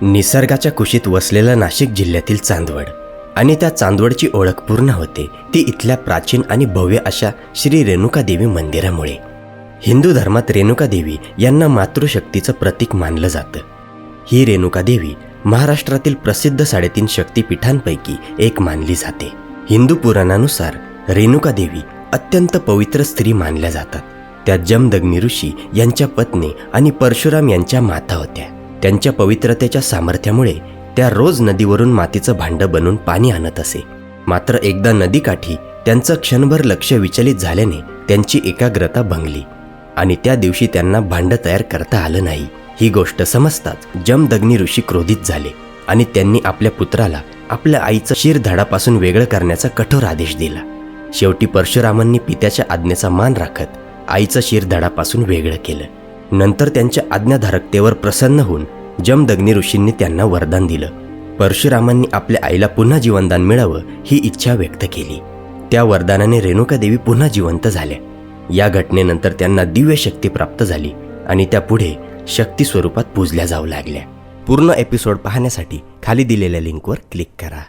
निसर्गाच्या कुशीत वसलेला नाशिक जिल्ह्यातील चांदवड आणि त्या चांदवडची ओळख पूर्ण होते ती इथल्या प्राचीन आणि भव्य अशा श्री रेणुकादेवी मंदिरामुळे। हिंदू धर्मात रेणुकादेवी यांना मातृशक्तीचं प्रतीक मानलं जातं। ही रेणुकादेवी महाराष्ट्रातील प्रसिद्ध 3.5 शक्तिपीठांपैकी एक मानली जाते। हिंदू पुराणानुसार रेणुकादेवी अत्यंत पवित्र स्त्री मानल्या जातात। त्या जमदग्नी ऋषी यांच्या पत्नी आणि परशुराम यांच्या माता होत्या। त्यांच्या पवित्रतेच्या सामर्थ्यामुळे त्या रोज नदीवरून मातीचं भांडं बनवून पाणी आणत असे। मात्र एकदा नदीकाठी त्यांचं क्षणभर लक्ष विचलित झाल्याने त्यांची एकाग्रता भंगली आणि त्या दिवशी त्यांना भांडं तयार करता आलं नाही। ही गोष्ट समजताच जमदग्नी ऋषी क्रोधित झाले आणि त्यांनी आपल्या पुत्राला आपल्या आईचं शिर धडापासून वेगळं करण्याचा कठोर आदेश दिला। शेवटी परशुरामांनी पित्याच्या आज्ञेचा मान राखत आईचं शिर धडापासून वेगळं केलं। नंतर त्यांच्या आज्ञाधारकतेवर प्रसन्न होऊन जमदग्नी ऋषींनी त्यांना वरदान दिलं। परशुरामांनी आपल्या आईला पुन्हा जीवनदान मिळावं ही इच्छा व्यक्त केली। त्या वरदानाने रेणुकादेवी पुन्हा जिवंत झाल्या। या घटनेनंतर त्यांना दिव्य शक्ती प्राप्त झाली आणि त्या पुढे शक्ती स्वरूपात पूजल्या जाऊ लागल्या। पूर्ण एपिसोड पाहण्यासाठी खाली दिलेल्या लिंकवर क्लिक करा।